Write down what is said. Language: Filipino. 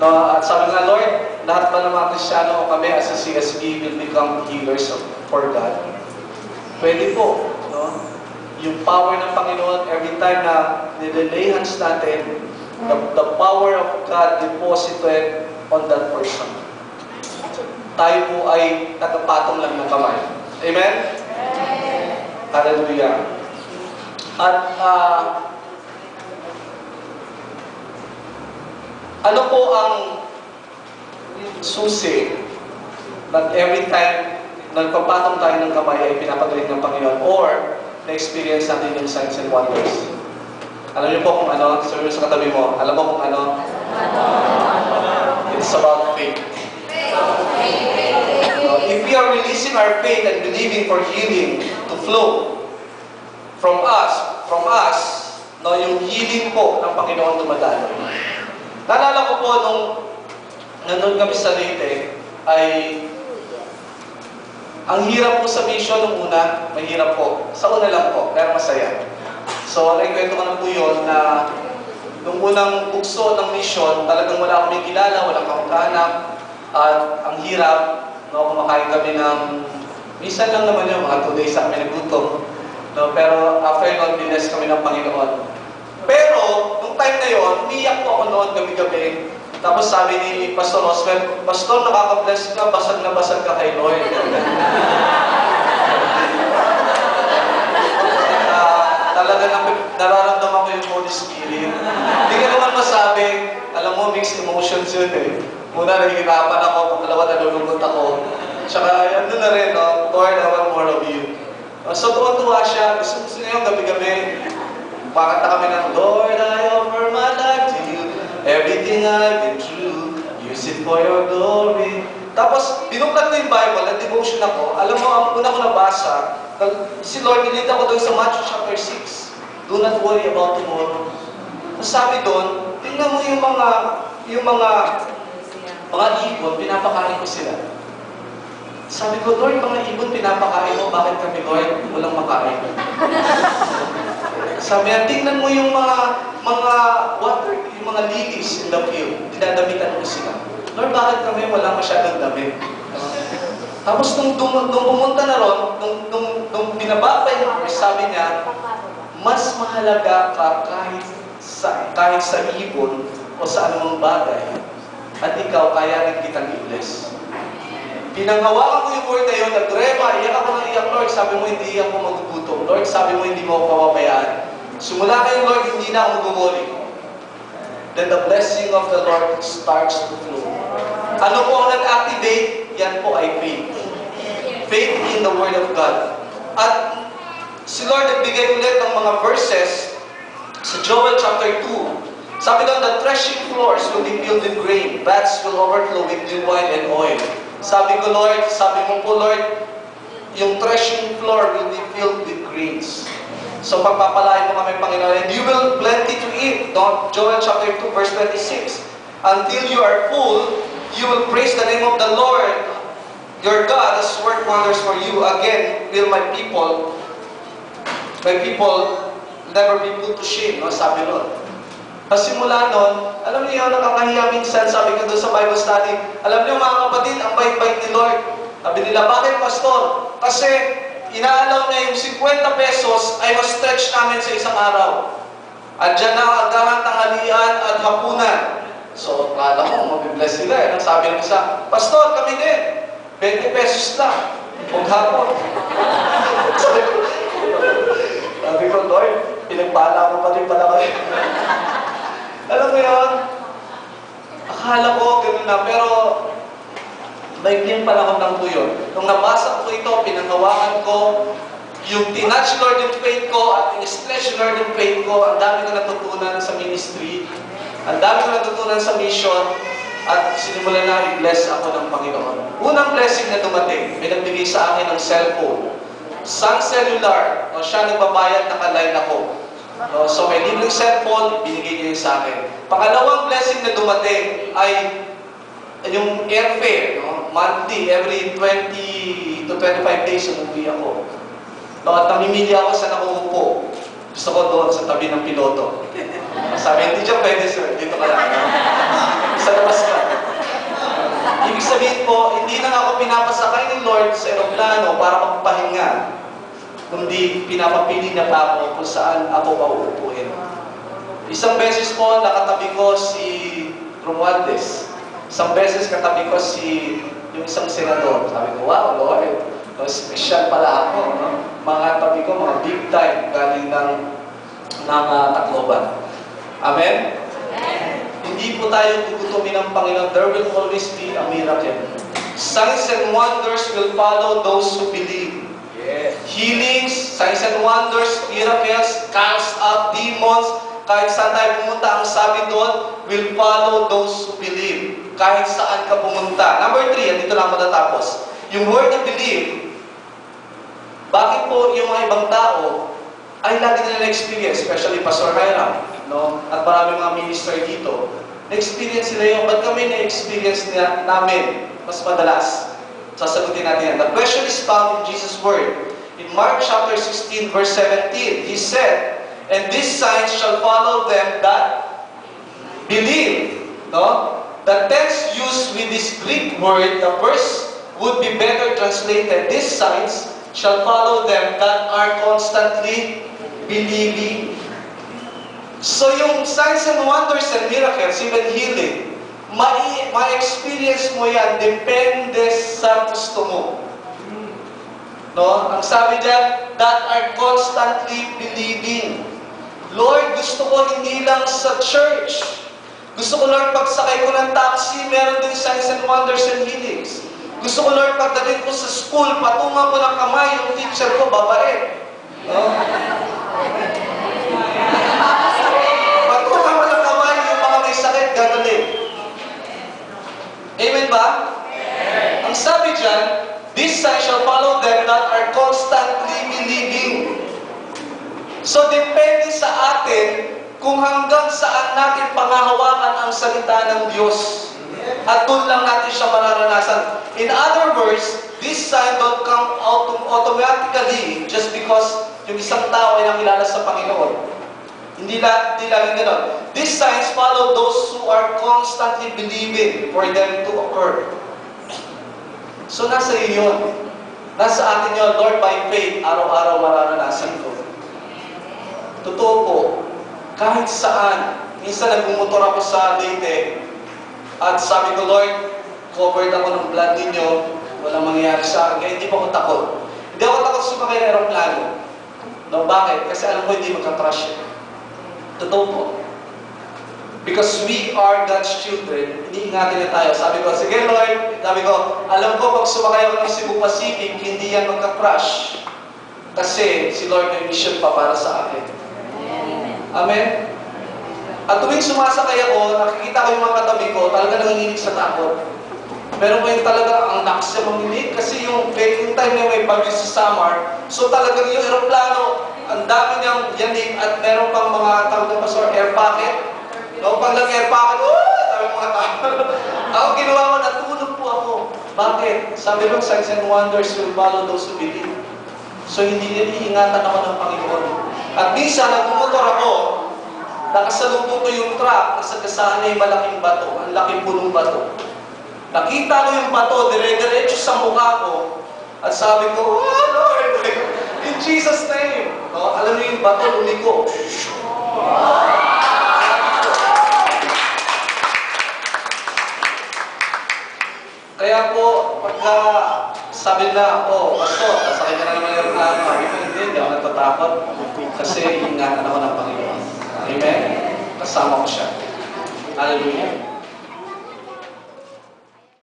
No, at sabi nga, Lord, lahat ba ng mga Kristiyano o kami as a CSB will become healers for God? Pwede po. No? Yung power ng Panginoon, every time na nililay hands natin, the power of God deposited on that person. Tayo po ay tagapatong lang ng kamay. Amen? Hallelujah. At ano po ang susi na every time nagpapatong tayo ng kamay ay pinapagaling ng Panginoon or na-experience natin yung signs and wonders? Alam niyo po kung ano? Sabi mo sa katabi mo, alam mo kung ano? It's about faith. If we are releasing our faith and believing for healing to flow from us, no, yung healing po ng Panginoon dumadaloy. Naalala ko po nung nandun kami sa Leyte, ay ang hirap po sa mission nung una, mahirap po. Sa una lang po, pero masaya. So, naikwento ko na po yun na nung unang bugso ng mission, talagang wala kami kilala, walang kamag-anak, at ang hirap, no, kumakain kami ng, minsan lang naman yun, mga 2 days kami nagutom. No, pero after nun, bless kami ng Panginoon. Pero, nung time na yun, umiyak po ako noon gabi-gabi. Tapos sabi ni Pastor Oswald, Pastor, nakaka-bless ka, basag na basag ka kay Lord. Talaga nararamdaman ko yung Holy Spirit. Hindi ka naman masabi, alam mo, mixed emotions yun eh. Muna, nahihirapan ako, pangalawa, nalulungkot ako. Tsaka, ano na rin, no? Lord, I want more of you. So, tuwa-tuwa siya. Gusto niya yung gabi-gabi. Pakanta kami ng, Lord, I offer my life to you. Everything I've been through, use it for your glory. Tapos, binuklat ko yung Bible, nag-devotion ako. Alam mo, ang una ko nabasa, si Lord, nilita ko doon sa Matthew chapter 6. Do not worry about tomorrow. Sabi doon, tingnan mo yung mga ibon, pinapakain ko sila. Sabi ko, Lord, mga ibon pinapakain mo, bakit kami, Lord, walang makain? Sabi niya, tingnan mo yung mga water, yung mga lilies in the field, dinadamitan mo sila. Lord, bakit kami wala masyadong damit? Tapos nung pumunta na ron, nung binababay ng verse, sabi niya, mas mahalaga ka kahit sa ibon o sa anumang bagay, at ikaw kaya rin kitang i-bless. Pinanghawakan ko yung word na yun, nag-rema, iyak ako ng iyak, Lord, sabi mo hindi ako magugutom. Lord, sabi mo hindi mo ako pababayaan. Sumula kayo, Lord, hindi na ako mag-worry. Then the blessing of the Lord starts to flow. Ano po ang nag-activate? Yan po ay faith. Faith in the Word of God. At si Lord nagbigay ulit ng mga verses sa Joel chapter 2. Sabi doon, the threshing floors will be filled with grain. Vats will overflow with new wine and oil. Sabi ko, Lord, sabi mo po, Lord, yung threshing floor will be filled with grains. So pagpapalain mo kami, Panginoon, and you will plenty to eat. Joel chapter 2, verse 26. Until you are full, you will praise the name of the Lord, your God, has worked wonders for you. Again, will my people never be put to shame, no? Sabi nun. Kasi mula nun, alam niyo, nakakahiya minsan, sabi ko doon sa Bible study, alam niyo mga kapatid, ang bait-bait ni Lord. Sabi nila, bakit pastor? Kasi inaalaw na yung 50 pesos ay ma-stretch namin sa isang araw. At dyan na agahan, tanghalian at hapunan. So, kala ko, mabibless sila. Ang sabi ng isa, Pastor, kami din. 20 pesos lang. Huwag hapon. Sabi ko, Lord, pinagpala ko pa rin pala kayo. Alam mo yun, akala ko gano'n na, pero maikling panahon lang po yun. Nung nabasa ko ito, pinanghawakan ko, yung tinouch Lord yung faith ko at in-stretch Lord yung faith ko, ang dami ko natutunan sa ministry, ang dami ko natutunan sa mission, at sinimulan na i-bless ako ng Panginoon. Unang blessing na dumating, may nagbigay sa akin ng cellphone. Sun Cellular, siya nagbabayad, naka-line ako. So may libreng cellphone, binigay niya sa akin. Pangalawang blessing na dumating ay yung airfare, monthly, every 20 to 25 days umuwi ako. At namimili ako sa nakuupo. Gusto ko doon sa tabi ng piloto. Sabi, hindi dyan pwede sir, dito ka lang. Sa labas ka. sabihin po, hindi lang ako pinapasakay ni Lord sa eroplano para magpahinga, kundi pinapapili niya pa ako kung saan ako pauupuin. Isang beses po, nakatabi ko si Romualdez. Isang beses katabi ko yung isang senador. Sabi ko, wow, Lord, special pala ako. No? Mga tabi ko, mga big time, galing ng Tacloban. Amen? Hindi po tayo gugutumin ng Panginoon. There will always be a miracle. Signs and wonders will follow those who believe. Yes. Healings, signs and wonders, miracles, cast out demons, kahit saan tayo pumunta, ang sabi doon, will follow those who believe. Kahit saan ka pumunta. Number 3, dito lang matatapos. Yung word na believe, bakit po yung mga ibang tao ay lagi nila na-experience, especially Pastor Hiram, no? At maraming mga minister dito, na-experience sila yung, ba't kami na-experience namin mas madalas? Sasagutin natin yan. The question is found in Jesus' word. In Mark chapter 16, verse 17, He said, "And these signs shall follow them that believe." No? The text used with this Greek word, the verse would be better translated, "These signs shall follow them that are constantly believing." So yung signs and wonders and miracles, even healing, ma-experience mo yan, depende sa gusto mo. No? Ang sabi diyan, that are constantly believing. Lord, gusto ko hindi lang sa church. Gusto ko, Lord, pagsakay ko ng taxi, meron din signs and wonders and healings. Gusto ko, Lord, pagdating ko sa school, patungan ko ng kamay, yung teacher ko, babae. No? Patungan ko ng kamay, yung mga may sakit, gagaling. Amen ba? Amen. Ang sabi diyan, "This sign shall follow them that are constantly believing." So, depende sa atin kung hanggang saan natin pangahawakan ang salita ng Diyos. At doon lang natin siya mararanasan. In other words, this sign don't come out automatically just because yung isang tao ay nakilala sa Panginoon. Hindi laging gano'n. These signs follow those who are constantly believing for them to occur. So, nasa iyo yun. Nasa atin yun, Lord, by faith, araw-araw mararanasan ko. Totoo po, kahit saan, minsan nagmumotor ako sa Leyte, at sabi ko, Lord, covered ako ng blood ninyo, walang mangyayari sa akin, kaya hindi pa ako takot. Hindi ako takot sumakay ng aeroplano. No, bakit? Kasi alam ko hindi magka-crash yun. Totoo po. Because we are God's children, iniingatan niya tayo. Sabi ko, sige Lord, sabi ko, alam ko pag sumakay ako ng Cebu Pacific, hindi yan magka-crash. Kasi si Lord may mission pa para sa akin. Amen? At tuwing sumasakay ako, nakikita ko yung mga katabi ko, talaga nanginginig sa takot. Meron pa yung talaga ang lakas siya manginig kasi yung time na may bagyo sa Samar, so talagang yung aeroplano, ang dami niyang yanig at meron pang mga tawag na pastor, air pocket. No, pag nag-air pocket, sabi mga tao. Ako ginawa ko, natulog po ako. Bakit? Sabi ko, signs and wonders will follow those who believe. So hindi iingatan ako ng Panginoon. At minsan, nagmumotor ako, nakasalubong ko yung truck, nasa kasahan ay malaking bato, ang laking punong bato. Nakita ko yung bato, dire-diretso sa mukha ko, at sabi ko, oh Lord, in Jesus' name. No? Alam niyo yung bato, lumiko. Kaya po, pagka sabi na, oh, pastor, kasakay ka na naman yung aeroplano, hindi ako natatakot kasi ingatan ako ng Panginoon. Amen? Kasama ko siya. Hallelujah.